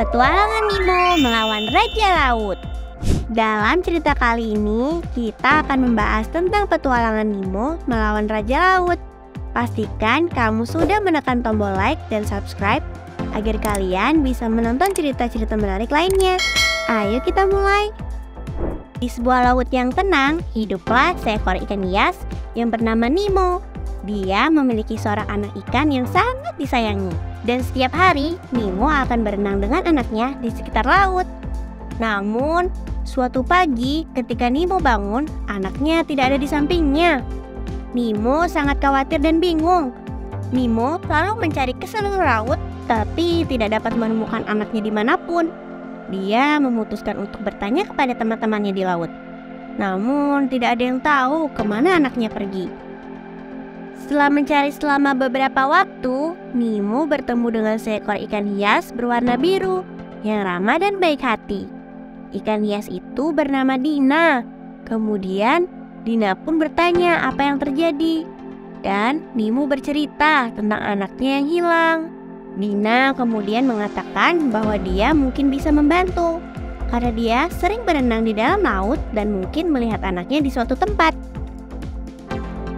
Petualangan Nemo melawan Raja Laut. Dalam cerita kali ini, kita akan membahas tentang petualangan Nemo melawan Raja Laut. Pastikan kamu sudah menekan tombol like dan subscribe agar kalian bisa menonton cerita-cerita menarik lainnya. Ayo kita mulai. Di sebuah laut yang tenang, hiduplah seekor ikan hias yang bernama Nemo. Dia memiliki seorang anak ikan yang sangat disayangi. Dan setiap hari, Nemo akan berenang dengan anaknya di sekitar laut. Namun, suatu pagi ketika Nemo bangun, anaknya tidak ada di sampingnya. Nemo sangat khawatir dan bingung. Nemo lalu mencari ke seluruh laut, tapi tidak dapat menemukan anaknya dimanapun. Dia memutuskan untuk bertanya kepada teman-temannya di laut. Namun, tidak ada yang tahu kemana anaknya pergi. Setelah mencari selama beberapa waktu, Nemo bertemu dengan seekor ikan hias berwarna biru yang ramah dan baik hati. Ikan hias itu bernama Dina. Kemudian, Dina pun bertanya apa yang terjadi. Dan Nemo bercerita tentang anaknya yang hilang. Dina kemudian mengatakan bahwa dia mungkin bisa membantu karena dia sering berenang di dalam laut dan mungkin melihat anaknya di suatu tempat.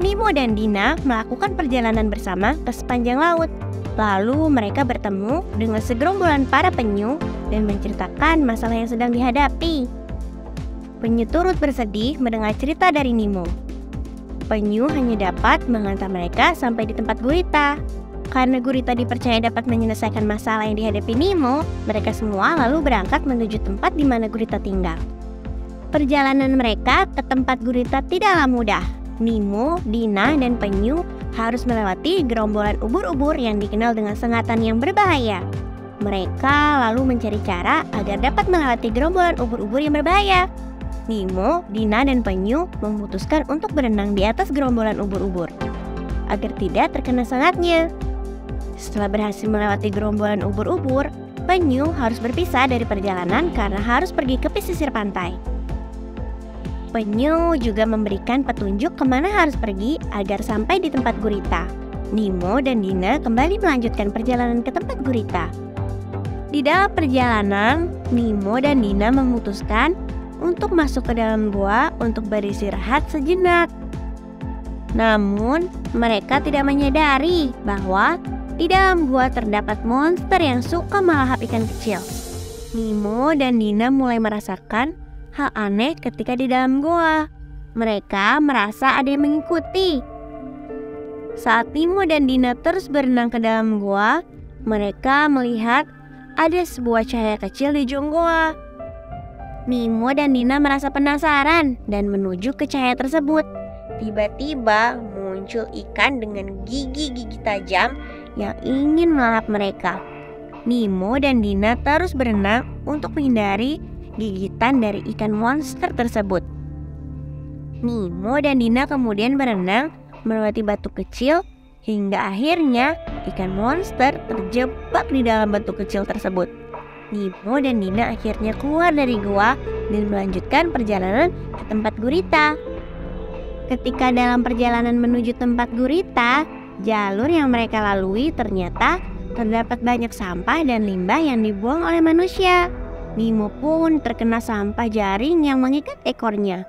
Nemo dan Dina melakukan perjalanan bersama ke sepanjang laut. Lalu mereka bertemu dengan segerombolan para penyu dan menceritakan masalah yang sedang dihadapi. Penyu turut bersedih mendengar cerita dari Nemo. Penyu hanya dapat mengantar mereka sampai di tempat gurita. Karena gurita dipercaya dapat menyelesaikan masalah yang dihadapi Nemo, mereka semua lalu berangkat menuju tempat di mana gurita tinggal. Perjalanan mereka ke tempat gurita tidaklah mudah. Nemo, Dina, dan penyu harus melewati gerombolan ubur-ubur yang dikenal dengan sengatan yang berbahaya. Mereka lalu mencari cara agar dapat melewati gerombolan ubur-ubur yang berbahaya. Nemo, Dina, dan penyu memutuskan untuk berenang di atas gerombolan ubur-ubur agar tidak terkena sengatnya. Setelah berhasil melewati gerombolan ubur-ubur, penyu harus berpisah dari perjalanan karena harus pergi ke pesisir pantai. Penyu juga memberikan petunjuk kemana harus pergi agar sampai di tempat gurita. Nemo dan Dina kembali melanjutkan perjalanan ke tempat gurita. Di dalam perjalanan, Nemo dan Dina memutuskan untuk masuk ke dalam gua untuk beristirahat sejenak. Namun, mereka tidak menyadari bahwa di dalam gua terdapat monster yang suka melahap ikan kecil. Nemo dan Dina mulai merasakan hal aneh ketika di dalam gua. Mereka merasa ada yang mengikuti. Saat Nemo dan Dina terus berenang ke dalam gua, mereka melihat ada sebuah cahaya kecil di ujung gua. Nemo dan Dina merasa penasaran dan menuju ke cahaya tersebut. Tiba-tiba muncul ikan dengan gigi-gigi tajam yang ingin melahap mereka. Nemo dan Dina terus berenang untuk menghindari gigitan dari ikan monster tersebut. Nemo dan Dina kemudian berenang melewati batu kecil hingga akhirnya ikan monster terjebak di dalam batu kecil tersebut. Nemo dan Dina akhirnya keluar dari gua dan melanjutkan perjalanan ke tempat gurita. Ketika dalam perjalanan menuju tempat gurita, jalur yang mereka lalui ternyata terdapat banyak sampah dan limbah yang dibuang oleh manusia. Nemo pun terkena sampah jaring yang mengikat ekornya.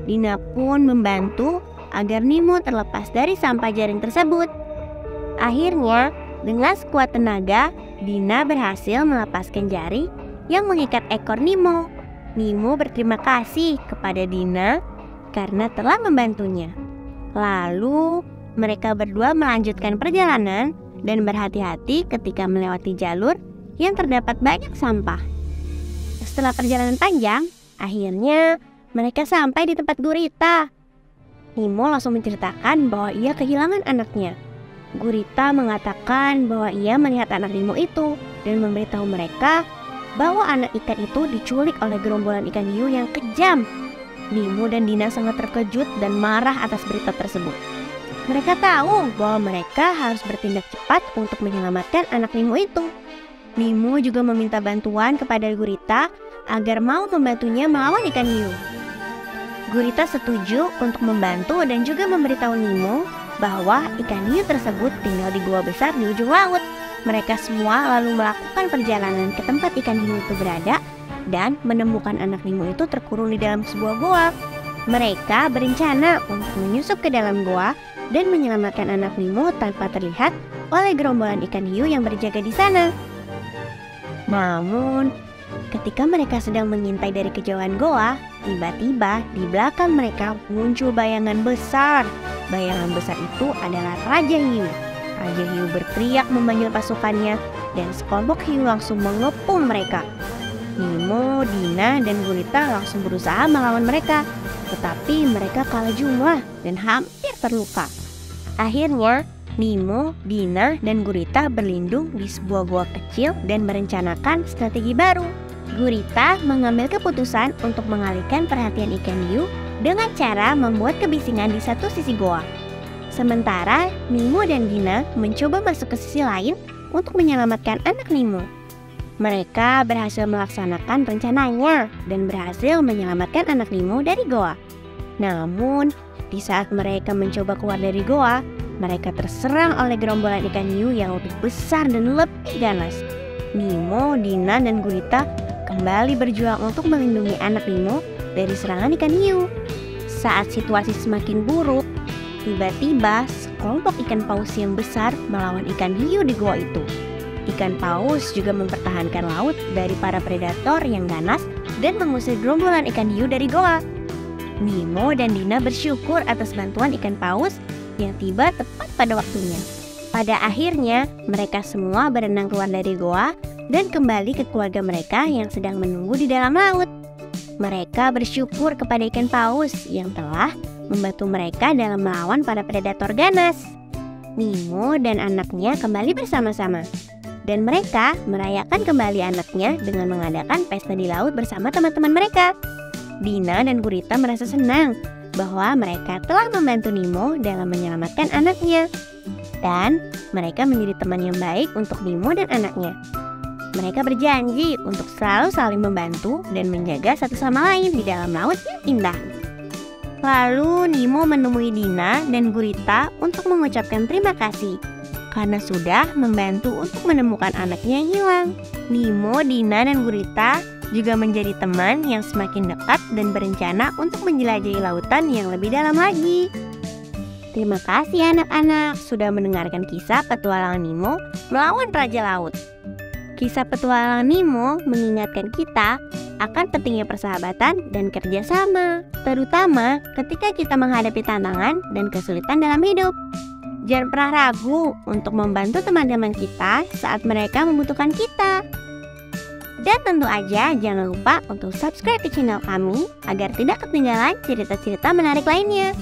Dina pun membantu agar Nemo terlepas dari sampah jaring tersebut. Akhirnya, dengan sekuat tenaga, Dina berhasil melepaskan jaring yang mengikat ekor Nemo. Nemo berterima kasih kepada Dina karena telah membantunya. Lalu, mereka berdua melanjutkan perjalanan dan berhati-hati ketika melewati jalur yang terdapat banyak sampah. Setelah perjalanan panjang, akhirnya mereka sampai di tempat gurita. Nemo langsung menceritakan bahwa ia kehilangan anaknya. Gurita mengatakan bahwa ia melihat anak Nemo itu dan memberitahu mereka bahwa anak ikan itu diculik oleh gerombolan ikan hiu yang kejam. Nemo dan Dina sangat terkejut dan marah atas berita tersebut. Mereka tahu bahwa mereka harus bertindak cepat untuk menyelamatkan anak Nemo itu. Nemo juga meminta bantuan kepada gurita agar mau membantunya melawan ikan hiu. Gurita setuju untuk membantu dan juga memberitahu Nemo bahwa ikan hiu tersebut tinggal di gua besar di ujung laut. Mereka semua lalu melakukan perjalanan ke tempat ikan hiu itu berada dan menemukan anak Nemo itu terkurung di dalam sebuah goa. Mereka berencana untuk menyusup ke dalam goa dan menyelamatkan anak Nemo tanpa terlihat oleh gerombolan ikan hiu yang berjaga di sana. Namun, ketika mereka sedang mengintai dari kejauhan goa, tiba-tiba di belakang mereka muncul bayangan besar. Bayangan besar itu adalah Raja Hiu. Raja Hiu berteriak memanggil pasukannya dan sekelompok hiu langsung mengepung mereka. Nemo, Dina, dan Gurita langsung berusaha melawan mereka, tetapi mereka kalah jumlah dan hampir terluka. Akhirnya, Nemo, Dina, dan Gurita berlindung di sebuah gua kecil dan merencanakan strategi baru. Gurita mengambil keputusan untuk mengalihkan perhatian ikan hiu dengan cara membuat kebisingan di satu sisi goa. Sementara Nemo dan Dina mencoba masuk ke sisi lain untuk menyelamatkan anak Nemo. Mereka berhasil melaksanakan rencananya dan berhasil menyelamatkan anak Nemo dari goa. Namun, di saat mereka mencoba keluar dari goa, mereka terserang oleh gerombolan ikan hiu yang lebih besar dan lebih ganas. Nemo, Dina, dan Gurita kembali berjuang untuk melindungi anak Nemo dari serangan ikan hiu. Saat situasi semakin buruk, tiba-tiba sekelompok ikan paus yang besar melawan ikan hiu di goa itu. Ikan paus juga mempertahankan laut dari para predator yang ganas dan mengusir gerombolan ikan hiu dari goa. Nemo dan Dina bersyukur atas bantuan ikan paus yang tiba tepat pada waktunya. Pada akhirnya, mereka semua berenang keluar dari goa dan kembali ke keluarga mereka yang sedang menunggu di dalam laut. Mereka bersyukur kepada ikan paus yang telah membantu mereka dalam melawan para predator ganas. Nemo dan anaknya kembali bersama-sama, dan mereka merayakan kembali anaknya dengan mengadakan pesta di laut bersama teman-teman mereka. Dina dan Gurita merasa senang bahwa mereka telah membantu Nemo dalam menyelamatkan anaknya, dan mereka menjadi teman yang baik untuk Nemo dan anaknya. Mereka berjanji untuk selalu saling membantu dan menjaga satu sama lain di dalam laut yang indah. Lalu Nemo menemui Dina dan Gurita untuk mengucapkan terima kasih karena sudah membantu untuk menemukan anaknya yang hilang. Nemo, Dina, dan Gurita juga menjadi teman yang semakin dekat dan berencana untuk menjelajahi lautan yang lebih dalam lagi. Terima kasih anak-anak sudah mendengarkan kisah petualangan Nemo melawan Raja Laut. Kisah petualangan Nemo mengingatkan kita akan pentingnya persahabatan dan kerjasama, terutama ketika kita menghadapi tantangan dan kesulitan dalam hidup. Jangan pernah ragu untuk membantu teman-teman kita saat mereka membutuhkan kita. Dan tentu aja jangan lupa untuk subscribe di channel kami agar tidak ketinggalan cerita-cerita menarik lainnya.